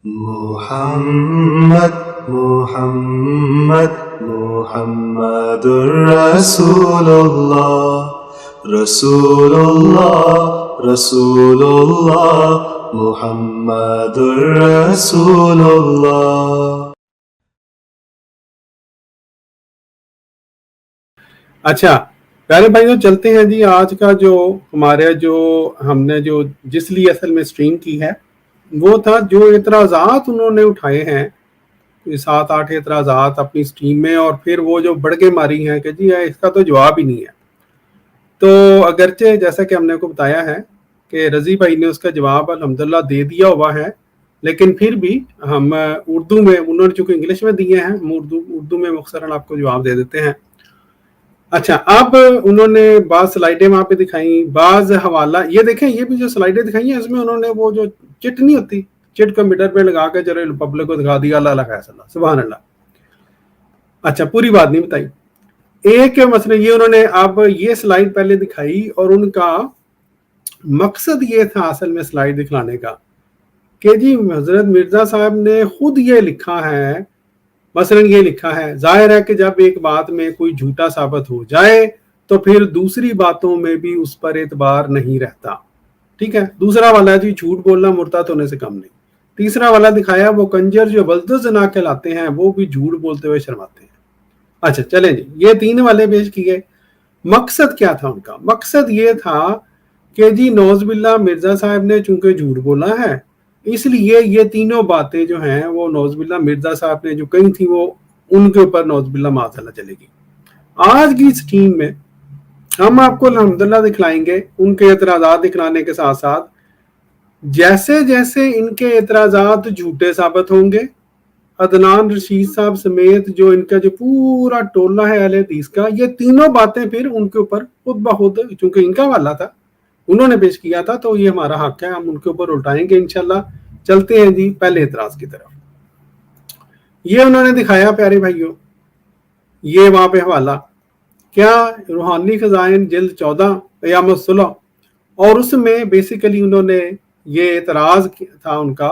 محمد محمد محمد رسول اللہ رسول اللہ رسول اللہ محمد رسول اللہ۔ اچھا پیارے بھائیوں، چلتے ہیں جی۔ آج کا جو ہمارے ہم نے جس لیے اصل میں اسٹریم کی ہے وہ تھا جو اعتراضات انہوں نے اٹھائے ہیں، 7-8 اعتراضات اپنی اسٹریم میں، اور پھر وہ جو بڑگے ماری ہیں کہ جی اس کا تو جواب ہی نہیں ہے۔ تو اگرچہ جیسا کہ ہم نے کو بتایا ہے کہ رضی بھائی نے اس کا جواب الحمدللہ دے دیا ہوا ہے، لیکن پھر بھی ہم اردو میں، انہوں نے چونکہ انگلش میں دیے ہیں، ہم اردو میں مختصراً آپ کو جواب دے دیتے ہیں۔ اچھا، اب انہوں نے بعض سلائیڈیں وہاں پہ دکھائیں، بعض حوالہ، یہ دیکھیں یہ بھی جو سلائیڈیں دکھائی ہیں اس میں انہوں نے وہ جو چٹ نہیں ہوتی، چٹ کو میٹر پہ لگا کے چلو پبلک کو دکھا دیا، اللہ خیر اللہ سبحان اللہ۔ اچھا، پوری بات نہیں بتائی۔ ایک مثلا یہ انہوں نے اب یہ سلائیڈ پہلے دکھائی، اور ان کا مقصد یہ تھا اصل میں سلائیڈ دکھلانے کا کہ جی حضرت مرزا صاحب نے خود یہ لکھا ہے، مثلا یہ لکھا ہے، ظاہر ہے کہ جب ایک بات میں کوئی جھوٹا ثابت ہو جائے تو پھر دوسری باتوں میں بھی اس پر اعتبار نہیں رہتا، ٹھیک ہے۔ دوسرا والا جی جھوٹ بولنا مرتد ہونے سے کم نہیں۔ تیسرا والا دکھایا وہ کنجر جو ولد زنا کہلاتے ہیں وہ بھی جھوٹ بولتے ہوئے شرماتے ہیں۔ اچھا چلیں جی، یہ 3 والے پیش کیے۔ مقصد کیا تھا ان کا؟ مقصد یہ تھا کہ جی نوز باللہ مرزا صاحب نے چونکہ جھوٹ بولا ہے، اس لیے یہ تینوں باتیں جو ہیں وہ نوز باللہ مرزا صاحب نے جو کہی تھی وہ ان کے اوپر نوز باللہ معاذ اللہ چلے گی۔ آج کی اسٹریم میں ہم آپ کو الحمدللہ دکھلائیں گے ان کے اعتراضات دکھلانے کے ساتھ ساتھ جیسے جیسے ان کے اعتراضات جھوٹے ثابت ہوں گے، عدنان رشید صاحب سمیت جو ان کا جو پورا ٹولہ ہے اہل حدیث کا، یہ تینوں باتیں پھر ان کے اوپر خود بخود، چونکہ ان کا حوالہ تھا انہوں نے پیش کیا تھا تو یہ ہمارا حق ہے، ہم ان کے اوپر الٹائیں گے انشاءاللہ۔ چلتے ہیں جی پہلے اعتراض کی طرف۔ یہ انہوں نے دکھایا پیارے بھائیوں، یہ وہاں پہ حوالہ کیا، روحانی خزائن جلد 14 ایام الصلح، اور اس میں بیسیکلی انہوں نے یہ اعتراض تھا ان کا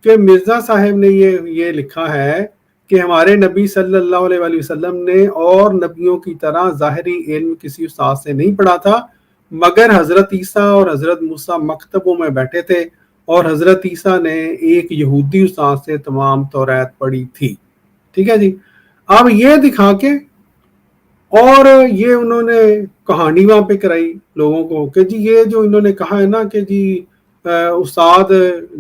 کہ مرزا صاحب نے یہ لکھا ہے کہ ہمارے نبی صلی اللہ علیہ وآلہ وسلم نے اور نبیوں کی طرح ظاہری علم کسی استاد سے نہیں پڑھا تھا، مگر حضرت عیسیٰ اور حضرت موسیٰ مکتبوں میں بیٹھے تھے اور حضرت عیسیٰ نے ایک یہودی استاد سے تمام توریت پڑھی تھی، ٹھیک ہے جی۔ اب یہ دکھا کے اور یہ انہوں نے کہانی وہاں پہ کرائی لوگوں کو کہ جی یہ جو انہوں نے کہا ہے نا کہ جی استاد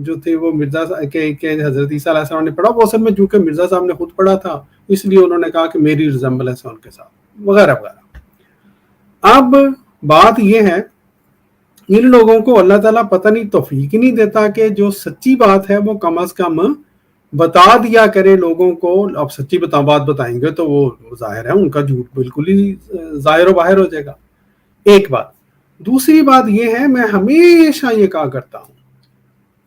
جو تھے وہ مرزا کہ حضرت عیسیٰ علیہ السلام نے پڑھا، وہ اصل میں چونکہ مرزا صاحب نے خود پڑھا تھا اس لیے انہوں نے کہا کہ میری ریزمبلنس ہے ان کے ساتھ، وغیرہ وغیرہ۔ اب بات یہ ہے ان لوگوں کو اللہ تعالیٰ پتہ نہیں توفیق نہیں دیتا کہ جو سچی بات ہے وہ کم از کم بتا دیا کرے لوگوں کو۔ اب سچی بات بتائیں گے تو وہ ظاہر ہے ان کا جھوٹ بالکل ہی ظاہر و باہر ہو جائے گا، ایک بات۔ دوسری بات یہ ہے، میں ہمیشہ یہ کہا کرتا ہوں،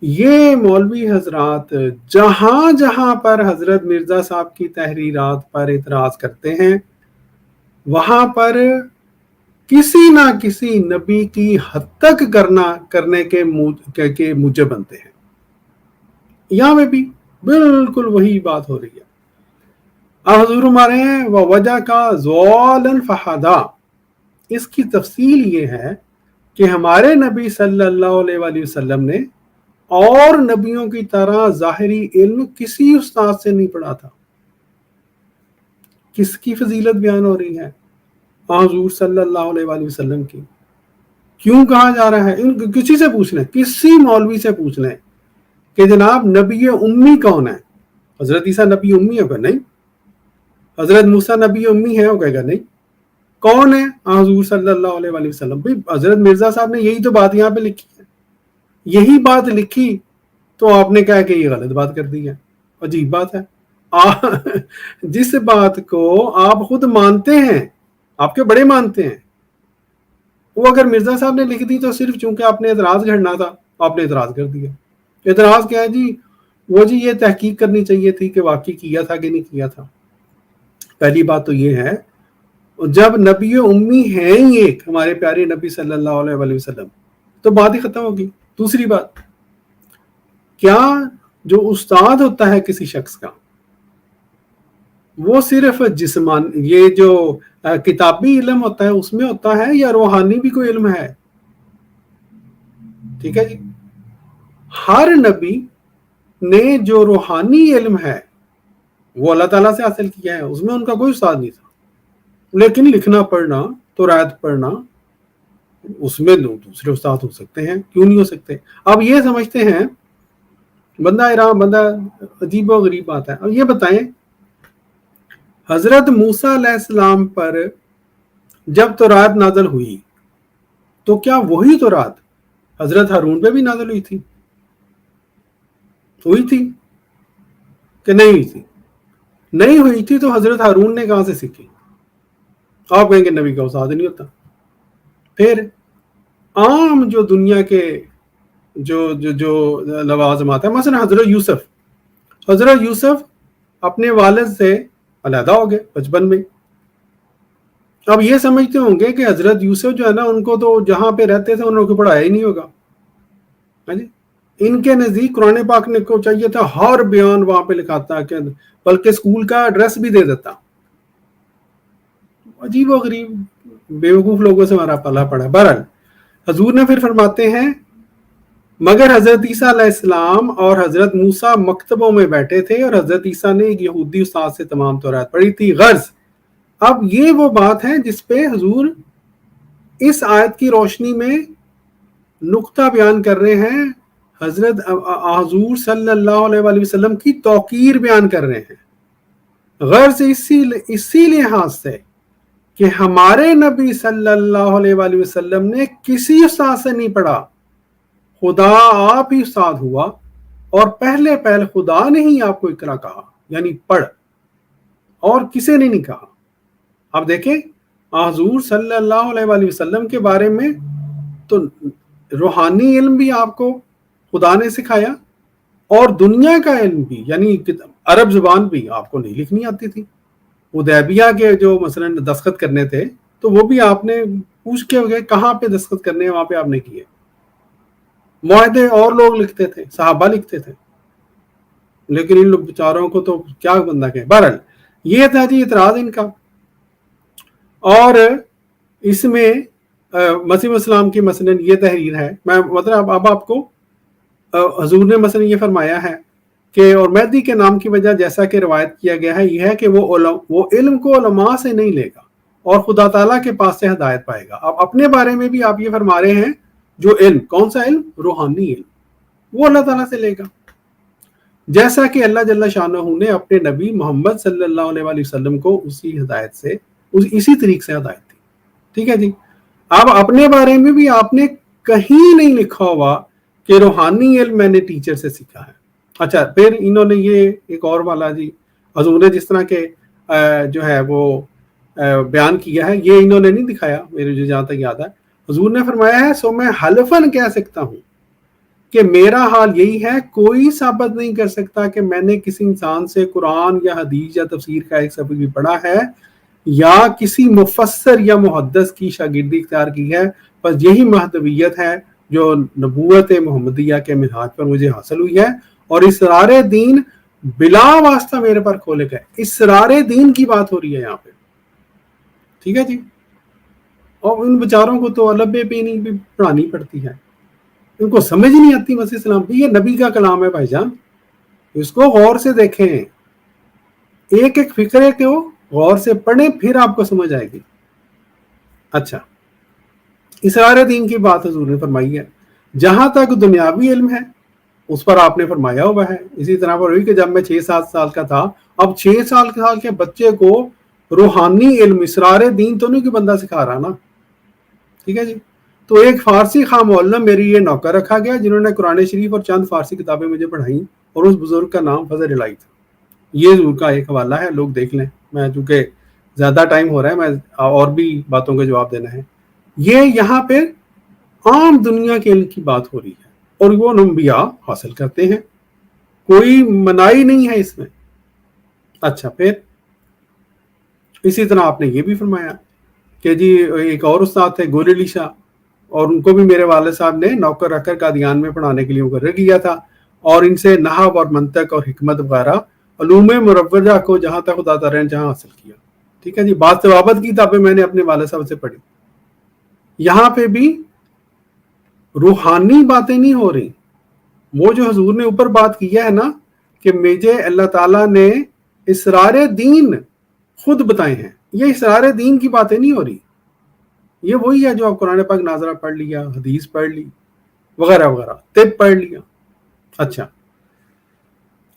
یہ مولوی حضرات جہاں جہاں پر حضرت مرزا صاحب کی تحریرات پر اعتراض کرتے ہیں وہاں پر کسی نہ کسی نبی کی حد تک کرنے کے موجب بنتے ہیں۔ یہاں میں بھی بالکل وہی بات ہو رہی ہے۔ حضور ہمارے ہیں وجہ کا زوالاً فہدا، اس کی تفصیل یہ ہے کہ ہمارے نبی صلی اللہ علیہ وآلہ وسلم نے اور نبیوں کی طرح ظاہری علم کسی استاد سے نہیں پڑھا تھا۔ کس کی فضیلت بیان ہو رہی ہے؟ حضور صلی اللہ علیہ وآلہ وسلم کی۔ کیوں کہا جا رہا ہے؟ کسی سے پوچھ لیں، کسی مولوی سے پوچھ لیں کہ جناب نبی امی کون ہے؟ حضرت عیسیٰ نبی امی ہوگا؟ نہیں۔ حضرت موسیٰ نبی امی ہے؟ ہوگا نہیں۔ کون ہے؟ حضور صلی اللہ علیہ وآلہ وسلم۔ بھئی حضرت مرزا صاحب نے یہی تو بات یہاں پہ لکھی ہے، یہی بات لکھی تو آپ نے کہا کہ یہ غلط بات کر دی ہے۔ عجیب بات ہے، جس بات کو آپ خود مانتے ہیں، آپ کے بڑے مانتے ہیں، وہ اگر مرزا صاحب نے لکھ دی تو صرف چونکہ آپ نے اعتراض گھڑنا تھا آپ نے اعتراض کر دیا۔ اعتراض کیا ہے جی؟ وہ جی یہ تحقیق کرنی چاہیے تھی کہ واقعی کیا تھا کہ نہیں کیا تھا۔ پہلی بات تو یہ ہے، جب نبی امی ہیں ہی ایک ہمارے پیارے نبی صلی اللہ علیہ وآلہ وسلم تو بات ہی ختم ہوگی۔ دوسری بات، کیا جو استاد ہوتا ہے کسی شخص کا وہ صرف جسمان یہ جو کتابی علم ہوتا ہے اس میں ہوتا ہے یا روحانی بھی کوئی علم ہے؟ ٹھیک ہے جی، ہر نبی نے جو روحانی علم ہے وہ اللہ تعالیٰ سے حاصل کیا ہے، اس میں ان کا کوئی استاد نہیں تھا، لیکن لکھنا پڑھنا تورات پڑھنا اس میں دوسرے استاد ہو سکتے ہیں، کیوں نہیں ہو سکتے؟ اب یہ سمجھتے ہیں بندہ عجیب و غریب بات ہے۔ اب یہ بتائیں حضرت موسیٰ علیہ السلام پر جب تورات نازل ہوئی تو کیا وہی تورات حضرت ہارون پہ بھی نازل ہوئی تھی کہ نہیں ہوئی تھی؟ نہیں ہوئی تھی تو حضرت ہارون نے کہاں سے سیکھی؟ آپ کہیں کہ نبی کا استاد نہیں ہوتا۔ پھر عام جو دنیا کے جو لوازمات ہیں، مثلا حضرت یوسف اپنے والد سے علیحدہ ہو گئے بچپن میں۔ اب یہ سمجھتے ہوں گے کہ حضرت یوسف جو ہے نا ان کو تو جہاں پہ رہتے تھے انہوں کو پڑھایا ہی نہیں ہوگا۔ ان کے نزدیک قرآن پاک نے کو چاہیے تھا ہر بیان وہاں پہ لکھاتا کہ بلکہ اسکول کا ایڈریس بھی دے دیتا۔ عجیب و غریب بیوقوف لوگوں سے ہمارا پلا پڑا ہے۔ بہرحال حضور نے پھر فرماتے ہیں مگر حضرت عیسیٰ علیہ السلام اور حضرت موسیٰ مکتبوں میں بیٹھے تھے اور حضرت عیسیٰ نے ایک یہودی استاد سے تمام تورات پڑھی تھی۔ غرض اب یہ وہ بات ہے جس پہ حضور اس آیت کی روشنی میں نقطہ بیان کر رہے ہیں، حضرت حضور صلی اللہ علیہ وآلہ وسلم کی توقیر بیان کر رہے ہیں۔ غرض اسی لحاظ سے کہ ہمارے نبی صلی اللہ علیہ وآلہ وسلم نے کسی استاد سے نہیں پڑھا، خدا آپ ہی استاد ہوا، اور پہلے خدا نے ہی آپ کو اقرا کہا، یعنی پڑھ، اور کسی نے نہیں کہا۔ اب دیکھیں حضور صلی اللہ علیہ وآلہ وسلم کے بارے میں تو روحانی علم بھی آپ کو خدا نے سکھایا، اور دنیا کا علم بھی، یعنی عرب زبان بھی آپ کو نہیں لکھنی آتی تھی۔ حدیبیہ کے جو مثلا دستخط کرنے تھے تو وہ بھی آپ نے پوچھ کے گئے کہاں پہ دستخط کرنے ہیں، وہاں پہ آپ نے کیے۔ معاہدے اور لوگ لکھتے تھے، صحابہ لکھتے تھے، لیکن ان لوگ بیچاروں کو تو کیا بندہ کہے۔ بہرحال یہ تھا جی اعتراض ان کا، اور اس میں مسیح السلام کی مثلا یہ تحریر ہے، میں مطلب اب آپ کو حضور نے مثلا یہ فرمایا ہے کہ اور مہدی کے نام کی وجہ جیسا کہ روایت کیا گیا ہے یہ ہے کہ وہ علم کو علماء سے نہیں لے گا اور خدا تعالیٰ کے پاس سے ہدایت پائے گا۔ اب اپنے بارے میں بھی آپ یہ فرما رہے ہیں جو علم، کون سا علم؟ روحانی علم، وہ اللہ تعالیٰ سے لے گا، جیسا کہ اللہ جل شانہ نے اپنے نبی محمد صلی اللہ علیہ وآلہ وسلم کو اسی ہدایت سے اسی طریقے سے ہدایت دی۔ ٹھیک ہے جی، اب اپنے بارے میں بھی آپ نے کہیں نہیں لکھا ہوا کہ روحانی علم میں نے ٹیچر سے سیکھا ہے۔ اچھا، پھر انہوں نے یہ ایک اور والا جی حضور نے جس طرح کے جو ہے وہ بیان کیا ہے، یہ انہوں نے نہیں دکھایا میرے جو جہاں تک یاد ہے۔ حضور نے فرمایا ہے سو میں حلفاً کہہ سکتا ہوں کہ میرا حال یہی ہے، کوئی ثابت نہیں کر سکتا کہ میں نے کسی انسان سے قرآن یا حدیث یا تفسیر کا ایک صفحہ بھی پڑھا ہے یا کسی مفسر یا محدث کی شاگردی اختیار کی ہے، بس یہی مہدویت ہے جو نبوت محمدیہ کے منہاج پر مجھے حاصل ہوئی ہے، اور اسرار دین بلا واسطہ میرے پر کھولے گئے۔ اسرار دین کی بات ہو رہی ہے یہاں پہ، ٹھیک ہے جی۔ اور ان بیچاروں کو تو الب پہ نہیں بھی پڑھانی پڑتی ہے، ان کو سمجھ نہیں آتی مسیح السلام بھی۔ یہ نبی کا کلام ہے بھائی جان، اس کو غور سے دیکھیں، ایک ایک فکرے کو غور سے پڑھیں، پھر آپ کو سمجھ آئے گی۔ اچھا، اسرار دین کی بات حضور نے فرمائی ہے۔ جہاں تک دنیاوی علم ہے اس پر آپ نے فرمایا ہوا ہے، اسی طرح پر ہوئی کہ جب میں 6-7 سال کا تھا، اب 6 سال کے بچے کو روحانی علم اسرار دین تو نہیں کہ بندہ سکھا رہا نا، ٹھیک ہے جی۔ تو ایک فارسی خواہ معلم میری یہ نوکر رکھا گیا جنہوں نے قرآن شریف اور چند فارسی کتابیں مجھے پڑھائیں، اور اس بزرگ کا نام فضل الہی تھا۔ یہ حضور کا ایک حوالہ ہے، لوگ دیکھ لیں، میں چونکہ زیادہ ٹائم ہو رہا ہے، میں اور بھی باتوں کا جواب دینا ہے۔ یہ یہاں پہ عام دنیا کے علم کی بات ہو رہی ہے، اور وہ انبیاء حاصل کرتے ہیں، کوئی منائی نہیں ہے اس میں۔ اچھا، پھر اسی طرح آپ نے یہ بھی فرمایا کہ جی ایک اور استاد تھے گول علی شاہ، اور ان کو بھی میرے والد صاحب نے نوکر رکھ کر قادیان میں پڑھانے کے لیے مقرر کیا تھا، اور ان سے نحو اور منطق اور حکمت وغیرہ علوم مروجہ کو جہاں تک خدا تعالیٰ نے جہاں حاصل کیا. ٹھیک ہے جی. بعض ثوابت کی کتابیں میں نے اپنے والد صاحب سے پڑھی. یہاں پہ بھی روحانی باتیں نہیں ہو رہی. وہ جو حضور نے اوپر بات کیا ہے نا کہ مجھے اللہ تعالیٰ نے اسرار دین خود بتائے ہیں, یہ اسرار دین کی باتیں نہیں ہو رہی. یہ وہی ہے جو آپ قرآن پاک ناظرہ پڑھ لیا, حدیث پڑھ لی وغیرہ وغیرہ, طب پڑھ لیا. اچھا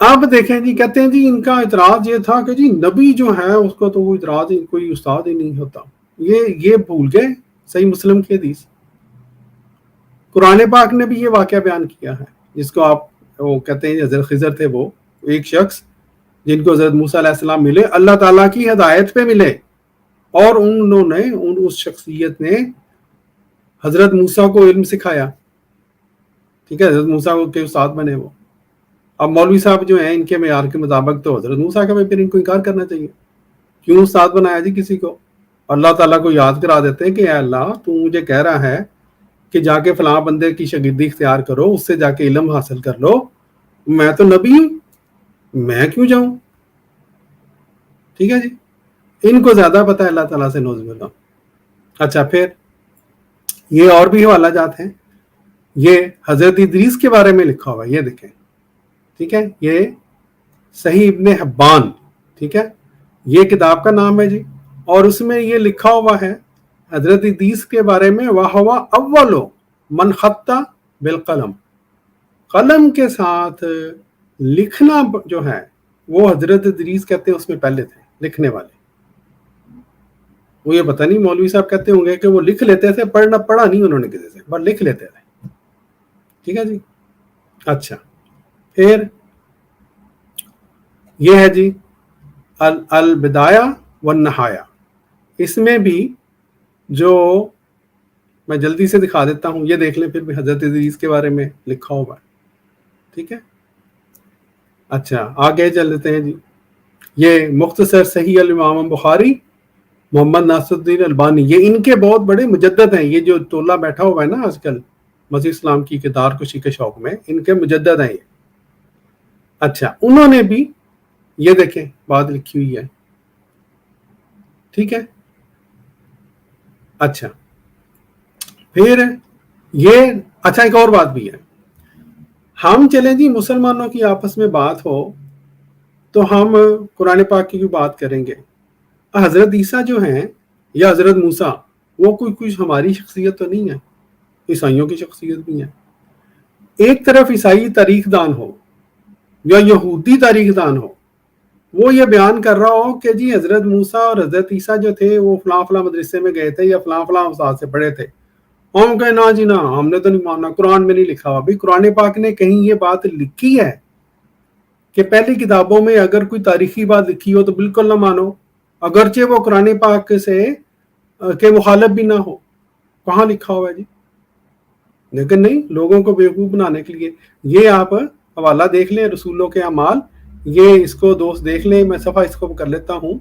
آپ دیکھیں جی, کہتے ہیں جی ان کا اعتراض یہ تھا کہ جی نبی جو ہے اس کو تو وہ اعتراض کوئی استاد ہی نہیں ہوتا. یہ بھول گئے صحیح مسلم کی حدیث. قرآن پاک نے بھی یہ واقعہ بیان کیا ہے جس کو آپ وہ کہتے ہیں حضرت خضر تھے, وہ ایک شخص جن کو حضرت موسیٰ علیہ السلام ملے, اللہ تعالیٰ کی ہدایت پہ ملے, اور انہوں نے اس شخصیت نے حضرت موسیٰ کو علم سکھایا. ٹھیک ہے, حضرت موسیٰ کے استاد بنے وہ. اب مولوی صاحب جو ہیں ان کے معیار کے مطابق تو حضرت موسیٰ کا بھی پھر ان کو انکار کرنا چاہیے. کیوں استاد بنایا جی کسی کو؟ اللہ تعالیٰ کو یاد کرا دیتے ہیں کہ اے اللہ تو مجھے کہہ رہا ہے کہ جا کے فلاں بندے کی شاگردی اختیار کرو, اس سے جا کے علم حاصل کر لو, میں تو نبی ہوں, میں کیوں جاؤں؟ ٹھیک ہے جی, ان کو زیادہ پتہ ہے اللہ تعالیٰ سے نعوذ باللہ. اچھا پھر یہ اور بھی حوالہ جات ہیں. یہ حضرت ادریس کے بارے میں لکھا ہوا ہے, یہ دیکھیں. ٹھیک ہے, یہ صحیح ابن حبان, ٹھیک ہے, یہ کتاب کا نام ہے جی, اور اس میں یہ لکھا ہوا ہے حضرت ادریس کے بارے میں, وَهُوَ أَوَّلُ مَنْ خَطَّ بِالْقَلَمِ, قلم کے ساتھ لکھنا جو ہے وہ حضرت ادریس کہتے ہیں اس میں پہلے تھے لکھنے والے. وہ یہ پتہ نہیں مولوی صاحب کہتے ہوں گے کہ وہ لکھ لیتے تھے, پڑھا نہیں انہوں نے کسی سے, پر لکھ لیتے تھے. ٹھیک ہے جی. اچھا پھر یہ ہے جی البدایہ والنہایہ. اس میں بھی جو میں جلدی سے دکھا دیتا ہوں, یہ دیکھ لیں پھر بھی حضرت ادریس کے بارے میں لکھا ہوا ہے. ٹھیک ہے. اچھا آگے چل لیتے ہیں جی. یہ مختصر صحیح الامام بخاری محمد ناصر الدین البانی, یہ ان کے بہت بڑے مجدد ہیں. یہ جو ٹولہ بیٹھا ہوا ہے نا آج کل مسیح اسلام کی کردار کشی کے شوق میں, ان کے مجدد ہیں یہ. اچھا انہوں نے بھی یہ دیکھیں بات لکھی ہوئی ہے. ٹھیک ہے. اچھا پھر یہ اچھا ایک اور بات بھی ہے. ہم چلیں جی مسلمانوں کی آپس میں بات ہو تو ہم قرآن پاک کی بات کریں گے. حضرت عیسیٰ جو ہیں یا حضرت موسیٰ, وہ کوئی ہماری شخصیت تو نہیں ہے, عیسائیوں کی شخصیت بھی ہے. ایک طرف عیسائی تاریخ دان ہو یا یہودی تاریخ دان ہو, وہ یہ بیان کر رہا ہو کہ جی حضرت موسیٰ اور حضرت عیسیٰ جو تھے وہ فلاں فلاں مدرسے میں گئے تھے یا فلاں فلاں استاد سے پڑھے تھے, ہم کہیں نہ جی نہ, ہم نے تو نہیں ماننا, قرآن میں نہیں لکھا ہوا. بھی قرآن پاک نے کہیں یہ بات لکھی ہے کہ پہلی کتابوں میں اگر کوئی تاریخی بات لکھی ہو تو بالکل نہ مانو, اگرچہ وہ قرآن پاک سے کے مخالف بھی نہ ہو. کہاں لکھا ہوا ہے جی؟ لیکن نہیں, لوگوں کو بیوقوف بنانے کے لیے. یہ آپ حوالہ دیکھ لیں رسولوں کے اعمال, یہ اس کو دوست دیکھ لیں, میں صفحہ اس کو کر لیتا ہوں.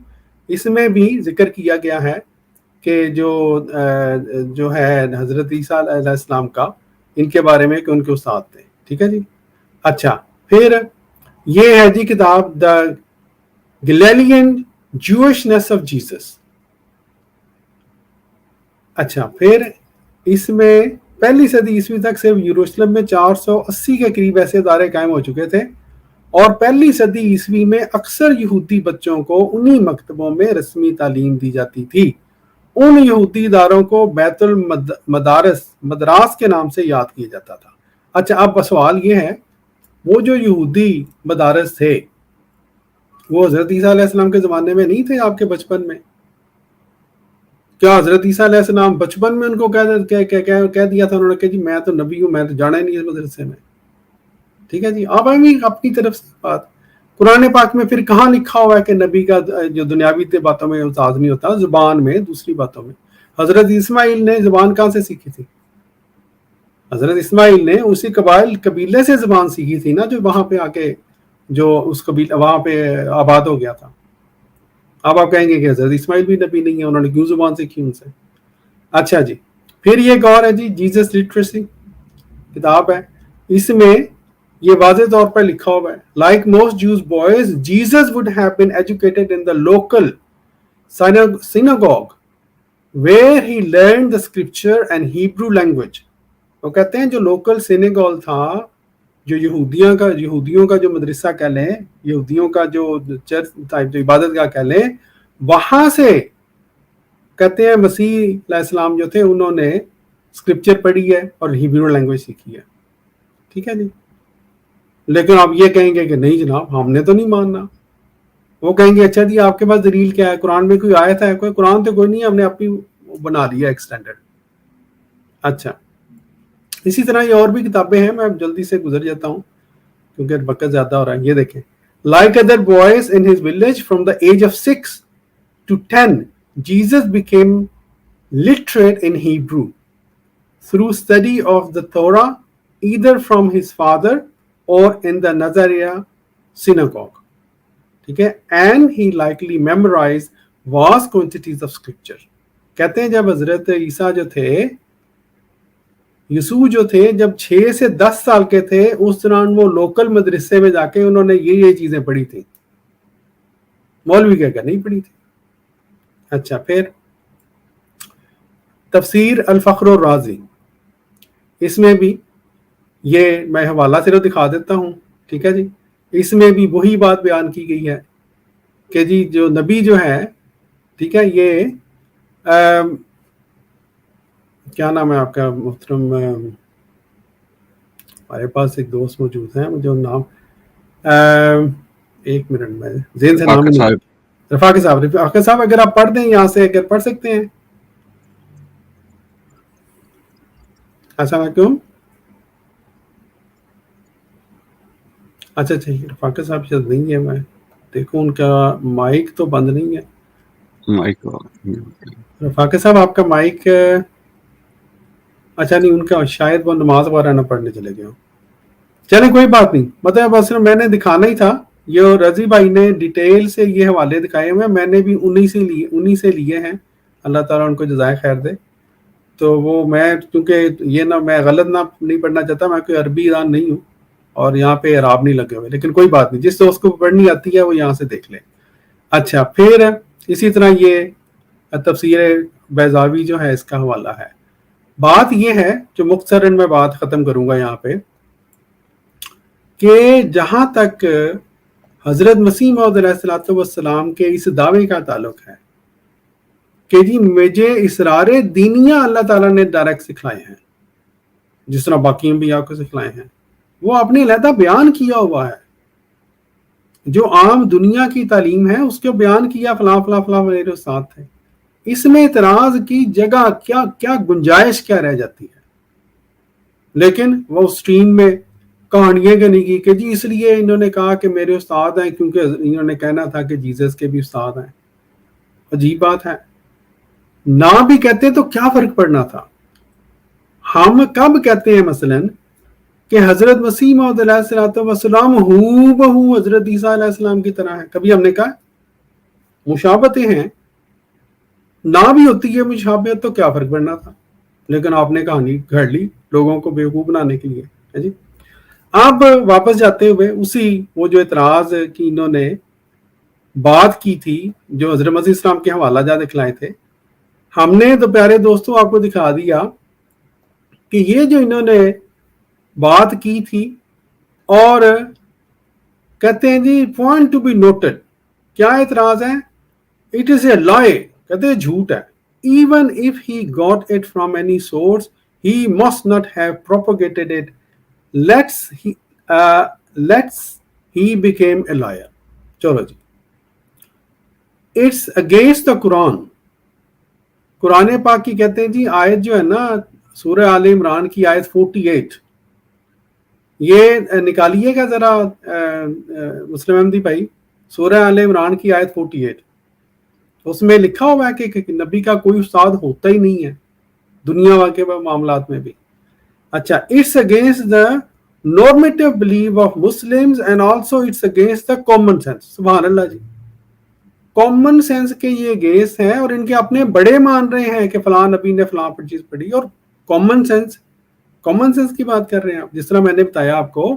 اس میں بھی ذکر کیا گیا ہے کہ جو ہے حضرت عیسیٰ علیہ السلام کا, ان کے بارے میں کہ ان کے استاد تھے. ٹھیک ہے جی. اچھا پھر یہ ہے جی کتاب دا گلیلین جوئشنس آف جیسس. اچھا پھر اس میں پہلی صدی عیسوی تک صرف یروشلم میں 480 کے قریب ایسے ادارے قائم ہو چکے تھے, اور پہلی صدی عیسوی میں اکثر یہودی بچوں کو انہی مکتبوں میں رسمی تعلیم دی جاتی تھی. ان یہودی اداروں کو بیت مدراس کے نام سے یاد کیا جاتا تھا. اچھا اب سوال یہ ہے, وہ جو یہودی مدارس تھے وہ حضرت عیسیٰ علیہ السلام کے زمانے میں نہیں تھے, آپ کے بچپن میں؟ کیا حضرت عیسیٰ علیہ السلام بچپن میں ان کو کہہ دیا تھا انہوں نے کہ جی میں تو نبی ہوں, میں تو جانا ہی نہیں اس مدرسے میں؟ ٹھیک ہے جی. اب اپنی طرف سے بات, قرآن پاک میں پھر کہاں لکھا ہوا ہے کہ نبی کا جو دنیاوی باتوں میں استاد نہیں ہوتا, زبان میں دوسری باتوں میں. حضرت اسماعیل نے زبان کہاں سے سیکھی تھی؟ حضرت اسماعیل نے اسی قبیلے سے زبان سیکھی تھی نا, جو وہاں پہ آ کے جو اس قبیلہ وہاں پہ آباد ہو گیا تھا. اب آپ کہیں گے کہ حضرت اسماعیل بھی نبی نہیں ہے, انہوں نے کیوں زبان سیکھی ان سے؟ اچھا جی پھر یہ ایک اور ہے جی جیزس لٹریسی کتاب ہے. اس میں یہ واضح طور پر لکھا ہوا ہے. Like most Jews boys, Jesus would have been educated in the local synagogue where he learned the scripture and Hebrew language. وہ کہتے ہیں جو لوکل سینیگول تھا، جو یہودیوں کا جو مدرسہ کہہ لیں، یہودیوں کا جو چرچ ٹائپ جو عبادت گاہ کہہ لیں، وہاں سے کہتے ہیں مسیح علیہ السلام جو تھے انہوں نے اسکرپچر پڑھی ہے اور ہیبرو لینگویج سیکھی ہے. ٹھیک ہے جی. لیکن آپ یہ کہیں گے کہ نہیں جناب ہم نے تو نہیں ماننا. وہ کہیں گے اچھا جی آپ کے پاس دلیل کیا ہے، قرآن میں کوئی آیت ہے؟ کوئی قرآن تو کوئی نہیں ہے، ہم نے اپنی بنا لیا ایک سٹینڈرڈ. اچھا اسی طرح یہ اور بھی کتابیں ہیں، میں جلدی سے گزر جاتا ہوں کیونکہ وقت زیادہ ہو رہا ہے. یہ دیکھیں، like other boys in his village from the age of 6 to 10 Jesus became literate in Hebrew through study of the Torah either from his father or in the Nazariya synagogue. ٹھیک ہے. And he likely memorized vast quantities of scripture. کہتے ہیں جب حضرت عیسیٰ جو تھے، یسوع جو تھے، جب 6 سے 10 سال کے تھے اس دوران وہ لوکل مدرسے میں جا کے انہوں نے یہ چیزیں پڑھی تھیں. مولوی کہہ کر نہیں پڑھی تھی. اچھا پھر تفسیر الفخر الرازی، اس میں بھی یہ میں حوالہ صرف دکھا دیتا ہوں. ٹھیک ہے جی. اس میں بھی وہی بات بیان کی گئی ہے کہ جی جو نبی جو ہے، ٹھیک ہے، یہ کیا نام ہے آپ کا محترم، ہمارے پاس ایک دوست موجود ہیں مجھے نام ایک منٹ میں ذہن سے نام نہیں، رفاقی صاحب اگر آپ پڑھ دیں یہاں سے، اگر پڑھ سکتے ہیں. السلام علیکم. اچھا رفاقی صاحب شاید نہیں ہے، میں دیکھوں ان کا مائک تو بند نہیں ہے. رفاقی صاحب آپ کا مائک، اچھا نہیں، ان کا شاید وہ نماز وغیرہ نہ پڑھنے چلے گئے ہوں. چلیں کوئی بات نہیں، مطلب اصل میں نے دکھانا ہی تھا. یہ رضی بھائی نے ڈیٹیل سے یہ حوالے دکھائے ہوئے ہیں، میں نے بھی انہی سے لیے ہیں. اللہ تعالیٰ ان کو جزائے خیر دے. تو وہ میں کیونکہ یہ نہ میں غلط نہ نہیں پڑھنا چاہتا، میں کوئی عربی دان نہیں ہوں اور یہاں پہ اعراب نہیں لگے ہوئے، لیکن کوئی بات نہیں، جس دوست کو پڑھنی آتی ہے وہ یہاں سے دیکھ لے. اچھا پھر اسی طرح یہ تفسیر بیضاوی جو ہے اس کا حوالہ ہے. بات یہ ہے جو مختصراً میں بات ختم کروں گا یہاں پہ، کہ جہاں تک حضرت مسیح موعود علیہ السلام کے اس دعوے کا تعلق ہے کہ جی مجھے اسرار دینیہ اللہ تعالیٰ نے ڈائریکٹ سکھلائے ہیں، جس طرح باقی انبیاء کو سکھلائے ہیں، وہ اپنے علیحدہ بیان کیا ہوا ہے. جو عام دنیا کی تعلیم ہے اس کو بیان کیا، فلاں فلاں فلاں میرے استاد تھے. اس میں اعتراض کی جگہ کیا گنجائش کیا رہ جاتی ہے؟ لیکن وہ اسٹریم میں کہانیاں کرنے کی کہ جی اس لیے انہوں نے کہا کہ میرے استاد ہیں کیونکہ انہوں نے کہنا تھا کہ جیزس کے بھی استاد ہیں. عجیب بات ہے. نہ بھی کہتے تو کیا فرق پڑنا تھا؟ ہم کب کہتے ہیں مثلاً کہ حضرت مسیح موعود علیہ السلام ہو بہو حضرت عیسیٰ علیہ السلام کی طرح ہے؟ کبھی ہم نے کہا مشابہتیں ہیں، نہ بھی ہوتی ہے مشابہت تو کیا فرق پڑنا تھا؟ لیکن آپ نے کہانی گھڑ لی لوگوں کو بیوقوف بنانے کے لیے. جی اب واپس جاتے ہوئے اسی وہ جو اعتراض کی انہوں نے بات کی تھی جو حضرت مسیح اسلام کے حوالہ جات دکھلائے تھے، ہم نے تو پیارے دوستوں آپ کو دکھا دیا کہ یہ جو انہوں نے بات کی تھی، اور کہتے ہیں جی پوائنٹ ٹو بی نوٹڈ، کیا اعتراض ہے؟ اٹ از اے لائے، کہتے ہیں جھوٹ ہے. Even if he got it from any source he must not have propagated it let's he became a liar. چلو جی، اٹس اگینسٹ دا قرآن. قرآن پاک کی کہتے ہیں جی آیت جو ہے نا سورہ آل عمران کی آیت 48، یہ نکالیے گا ذرا مسلم احمدی بھائی، سورہ آل عمران کی آیت 48، اس میں لکھا ہوا ہے کہ نبی کا کوئی استاد ہوتا ہی نہیں ہے دنیا کے معاملات میں بھی. اچھا، it's against the normative belief of Muslims and also it's against the common sense. سبحان اللہ جی، کامن سینس کے یہ اگینسٹ ہیں اور ان کے اپنے بڑے مان رہے ہیں کہ فلاں نبی نے فلاں پر چیز پڑھی، اور کامن سینس کی بات کر رہے ہیں آپ. جس طرح میں نے بتایا آپ کو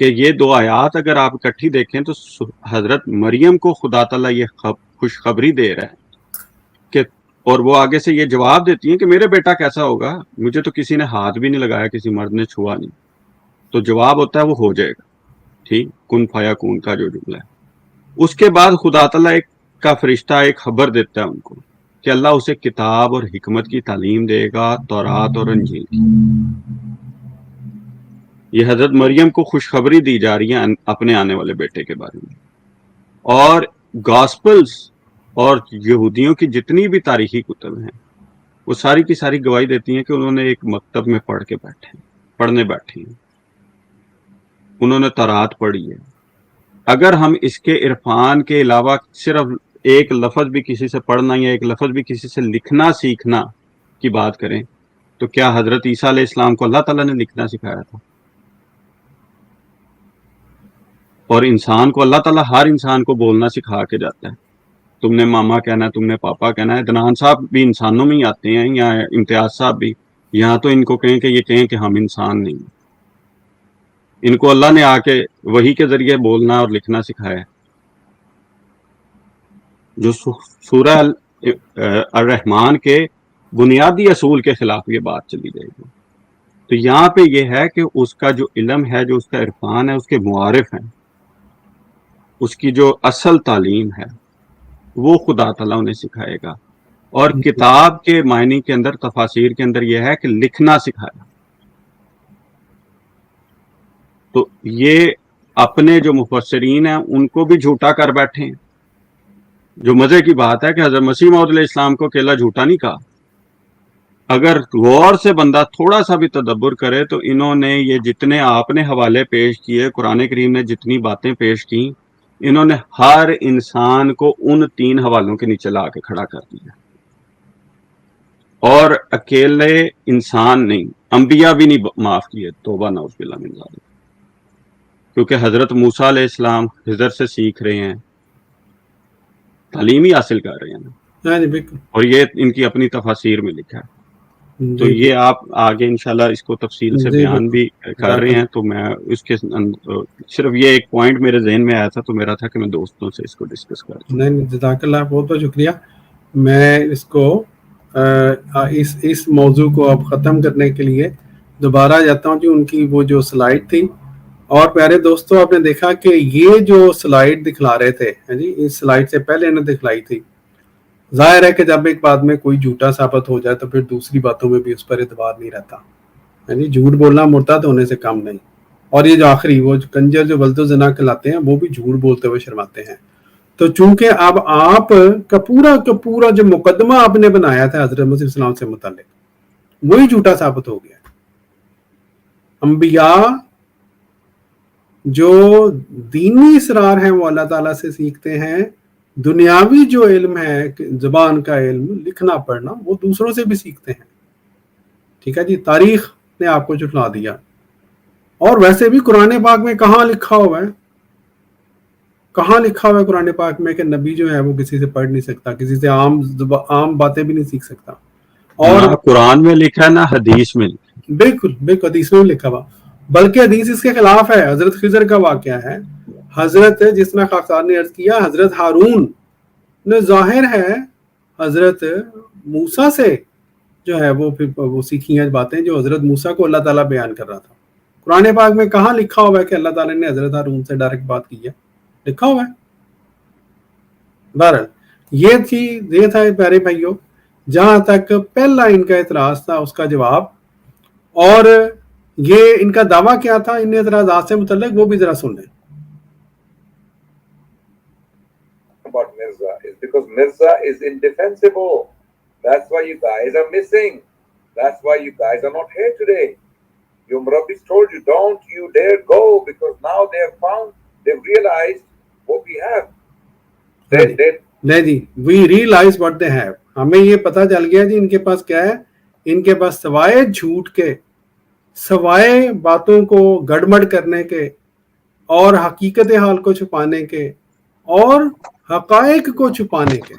کہ یہ دو آیات اگر آپ اکٹھی دیکھیں تو حضرت مریم کو خدا تعالیٰ یہ خوشخبری دے رہا ہے کہ، اور وہ آگے سے یہ جواب دیتی ہیں کہ میرے بیٹا کیسا ہوگا، مجھے تو کسی نے ہاتھ بھی نہیں لگایا، کسی مرد نے چھوا نہیں. تو جواب ہوتا ہے وہ ہو جائے گا. ٹھیک، کن فیا کون کا جو جملہ ہے. اس کے بعد خدا تعالیٰ کا فرشتہ ایک خبر دیتا ہے ان کو کہ اللہ اسے کتاب اور حکمت کی تعلیم دے گا، تورات اور انجیل کی. یہ حضرت مریم کو خوشخبری دی جا رہی ہے اپنے آنے والے بیٹے کے بارے میں. اور گاسپلز اور یہودیوں کی جتنی بھی تاریخی کتب ہیں وہ ساری کی ساری گواہی دیتی ہیں کہ انہوں نے ایک مکتب میں پڑھنے بیٹھے ہیں، انہوں نے تورات پڑھی ہے. اگر ہم اس کے عرفان کے علاوہ صرف ایک لفظ بھی کسی سے پڑھنا یا ایک لفظ بھی کسی سے لکھنا سیکھنا کی بات کریں تو کیا حضرت عیسیٰ علیہ السلام کو اللہ تعالیٰ نے لکھنا سکھایا تھا؟ اور انسان کو اللہ تعالیٰ ہر انسان کو بولنا سکھا کے جاتا ہے. تم نے ماما کہنا ہے، تم نے پاپا کہنا ہے. دنان صاحب بھی انسانوں میں ہی آتے ہیں، یا امتیاز صاحب بھی. یہاں تو ان کو کہیں کہ یہ کہیں کہ ہم انسان نہیں. ان کو اللہ نے آ کے وحی کے ذریعے بولنا اور لکھنا سکھایا ہے. جو سورہ الرحمن کے بنیادی اصول کے خلاف یہ بات چلی جائے گی. تو یہاں پہ یہ ہے کہ اس کا جو علم ہے، جو اس کا عرفان ہے، اس کے معارف ہیں، اس کی جو اصل تعلیم ہے وہ خدا تعالیٰ انہیں سکھائے گا. اور کتاب کے معنی کے اندر، تفاسیر کے اندر یہ ہے کہ لکھنا سکھایا. تو یہ اپنے جو مفسرین ہیں ان کو بھی جھوٹا کر بیٹھے ہیں. جو مزے کی بات ہے کہ حضرت مسیح موعود علیہ السلام کو اکیلا جھوٹا نہیں کہا. اگر غور سے بندہ تھوڑا سا بھی تدبر کرے تو انہوں نے یہ جتنے آپ نے حوالے پیش کیے، قرآن کریم نے جتنی باتیں پیش کی، انہوں نے ہر انسان کو ان 3 حوالوں کے نیچے لا کے کھڑا کر دیا. اور اکیلے انسان نہیں، انبیاء بھی نہیں معاف کیے. توبہ نعوذ باللہ من ذالک. کیونکہ حضرت موسیٰ علیہ السلام خضر سے سیکھ رہے ہیں، تعلیم ہی حاصل کر رہے ہیں، اور یہ ان کی اپنی تفاسیر میں لکھا ہے. تو یہ آپ آگے انشاءاللہ اس کو تفصیل سے بیان بھی کر رہے ہیں. تو میں اس کے صرف یہ ایک پوائنٹ میرے ذہن میں آیا تھا، تو میرا تھا کہ میں دوستوں سے اس کو ڈسکس کروں. نہیں، جزاک اللہ، بہت بہت شکریہ. میں اس کو اس موضوع کو اب ختم کرنے کے لیے دوبارہ جاتا ہوں. جو ان کی وہ جو سلائیڈ تھی، اور پیارے دوستوں آپ نے دیکھا کہ یہ جو سلائیڈ دکھلا رہے تھے جی، اس سلائیڈ سے پہلے انہیں دکھلائی تھی. ظاہر ہے کہ جب ایک بات میں کوئی جھوٹا ثابت ہو جائے تو پھر دوسری باتوں میں بھی اس پر اعتبار نہیں رہتا. یعنی جھوٹ بولنا مرتد ہونے سے کم نہیں. اور یہ جو آخری وہ کنجر جو ولد و زنا کہلاتے ہیں وہ بھی جھوٹ بولتے ہوئے شرماتے ہیں. تو چونکہ اب آپ کا پورا جو مقدمہ آپ نے بنایا تھا حضرت مسیح السلام سے متعلق، وہی جھوٹا ثابت ہو گیا. انبیاء جو دینی اسرار ہیں وہ اللہ تعالیٰ سے سیکھتے ہیں. دنیاوی جو علم ہے، زبان کا علم، لکھنا پڑھنا، وہ دوسروں سے بھی سیکھتے ہیں. ٹھیک ہے جی، تاریخ نے آپ کو جھٹلا دیا. اور ویسے بھی قرآن پاک میں کہاں لکھا ہوا ہے قرآن پاک میں کہ نبی جو ہے وہ کسی سے پڑھ نہیں سکتا، کسی سے عام باتیں بھی نہیں سیکھ سکتا. اور قرآن میں لکھا ہے نہ حدیث میں. بالکل حدیث میں لکھا ہوا، بلکہ حدیث اس کے خلاف ہے. حضرت خضر کا واقعہ ہے. حضرت، جس میں خاکسار نے عرض کیا، حضرت ہارون نے ظاہر ہے حضرت موسیٰ سے جو ہے وہ سیکھی ہیں باتیں جو حضرت موسیٰ کو اللہ تعالیٰ بیان کر رہا تھا. قرآن پاک میں کہاں لکھا ہوا ہے کہ اللہ تعالیٰ نے حضرت ہارون سے ڈائریکٹ بات کی ہے؟ لکھا ہوا ہے. بہرحال یہ تھا پیارے بھائیوں، جہاں تک پہلا ان کا اعتراض تھا اس کا جواب. اور یہ ان کا دعویٰ کیا تھا ان اعتراضات سے متعلق، وہ بھی ذرا سن لیں. About Mirza is because Mirza is indefensible. That's why you guys are missing. That's why you guys are not here today. Your Murabbis told you, don't you dare go, because now they have found, they've realized what we have. نہیں جی، we realize what they have. ہمیں یہ پتہ چل گیا جی ان کے پاس کیا ہے. ان کے پاس سوائے جھوٹ کے، سوائے باتوں کو گڑبڑ کرنے کے، اور حقیقت حال کو چھپانے کے، اور حقائق کو چھپانے کے،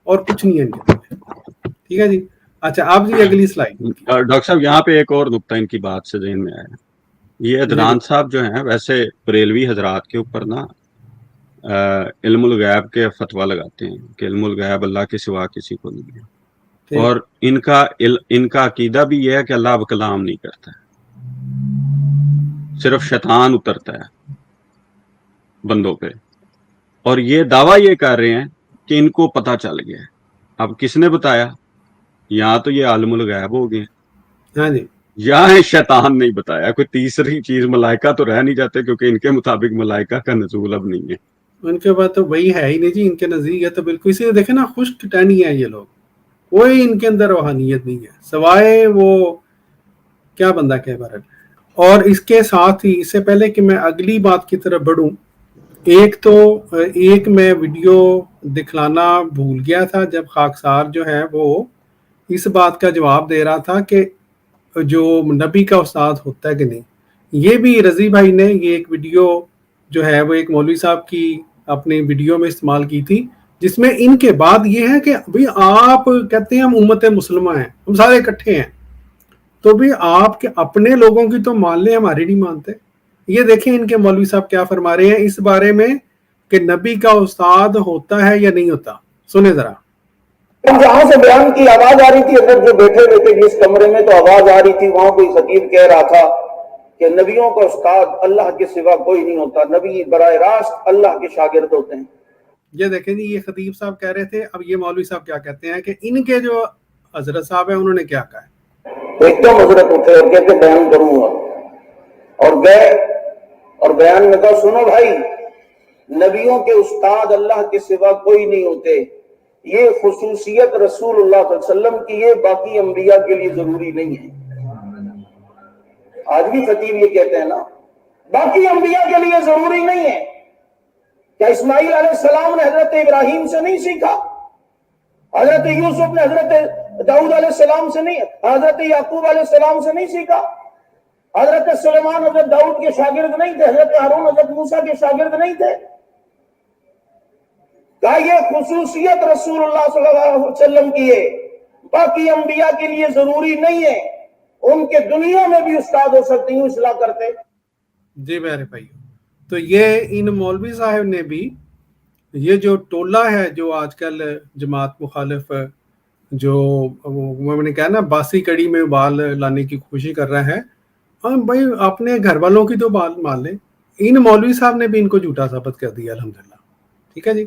اور کچھ نہیں ہے ان کے پاس. ٹھیک ہے جی. اچھا آپ جی اگلی سلائیڈ. ڈاکٹر صاحب یہاں پہ ایک اور نقطہ ان کی بات سے ذہن میں آیا. یہ عدنان صاحب جو ہیں ویسے بریلوی حضرات کے اوپر نا علم الغیب کے فتویٰ لگاتے ہیں کہ علم الغیب اللہ کے سوا کسی کو نہیں ہے، اور ان کا عقیدہ بھی یہ ہے کہ اللہ اب کلام نہیں کرتا ہے، صرف شیطان اترتا ہے بندوں پہ، اور یہ دعویٰ یہ کر رہے ہیں کہ ان کو پتہ چل گیا ہے۔ اب کس نے بتایا؟ یہاں تو یہ عالم الغیب ہو گئے، ہاں جی، یہاں شیطان نہیں بتایا، کوئی تیسری چیز ملائکہ تو رہ نہیں جاتے، کیونکہ ان کے مطابق ملائکہ کا نزول اب نہیں ہے۔ ان کے بعد تو وہی ہے ہی نہیں جی، ان کے نزدیک ہے تو بالکل، اسی لیے دیکھیں نا خشک ٹہنی ہے یہ لوگ، کوئی ان کے اندر روحانیت نہیں ہے سوائے وہ کیا بندہ کہہ بارے۔ اور اس کے ساتھ ہی، اس سے پہلے کہ میں اگلی بات کی طرف بڑھوں، ایک میں ویڈیو دکھلانا بھول گیا تھا جب خاکسار جو ہے وہ اس بات کا جواب دے رہا تھا کہ جو نبی کا استاد ہوتا ہے کہ نہیں۔ یہ بھی رضی بھائی نے یہ ایک ویڈیو جو ہے وہ ایک مولوی صاحب کی اپنی ویڈیو میں استعمال کی تھی، جس میں ان کے بعد یہ ہے کہ بھئی آپ کہتے ہیں ہم امت مسلمہ ہیں، ہم سارے اکٹھے ہیں، تو بھی آپ کے اپنے لوگوں کی تو مان لیں، ہماری نہیں مانتے۔ یہ دیکھیں ان کے مولوی صاحب کیا فرما رہے ہیں اس بارے میں کہ نبی کا استاد ہوتا ہے یا نہیں ہوتا، سنیں ذرا۔ جہاں سے بیان کی آواز آ رہی تھی، اگر جو بیٹھے ہوئے تھے جس کمرے میں تو آواز آ رہی تھی، وہاں کوئی خطیب کہہ رہا تھا کہ نبیوں کا استاد اللہ کے سوا کوئی نہیں ہوتا، نبی براہ راست اللہ کے شاگرد ہوتے ہیں۔ یہ دیکھیں جی، یہ خطیب صاحب کہہ رہے تھے، اب یہ مولوی صاحب کیا کہتے ہیں کہ ان کے جو حضرت صاحب ہیں انہوں نے کیا کہا ہے۔ تو ایک دم حضرت اٹھے اور کہتے بیان کروں گا، اور گئے اور بیان میں کہا سنو بھائی، نبیوں کے استاد اللہ کے سوا کوئی نہیں ہوتے، یہ خصوصیت رسول اللہ صلی اللہ علیہ وسلم کی ہے، باقی انبیاء کے لیے ضروری نہیں ہے۔ آج بھی خطیب یہ کہتے ہیں نا، باقی انبیاء کے لیے ضروری نہیں ہے۔ کیا اسماعیل علیہ السلام نے حضرت ابراہیم سے نہیں سیکھا؟ حضرت یوسف نے حضرت داؤد علیہ السلام سے نہیں، حضرت یعقوب علیہ السلام سے نہیں سیکھا؟ حضرت سلیمان حضرت داؤد کے شاگرد نہیں تھے؟ حضرت ہارون حضرت موسیٰ کے شاگرد نہیں تھے؟ کہا یہ خصوصیت رسول اللہ صلی اللہ علیہ وسلم کی ہے، باقی انبیاء کے لیے ضروری نہیں ہے، ان کے دنیا میں بھی استاد ہو سکتے ہیں، اصلاح کرتے۔ جی میرے بھائی، تو یہ ان مولوی صاحب نے بھی، یہ جو ٹولہ ہے جو آج کل جماعت مخالف جو میں نے کہا نا باسی کڑی میں بال لانے کی کوشش کر رہا ہے، ہم بھائی اپنے گھر والوں کی تو بات مان لیں، ان مولوی صاحب نے بھی ان کو جھوٹا ثابت کر دیا الحمدللہ۔ ٹھیک ہے جی۔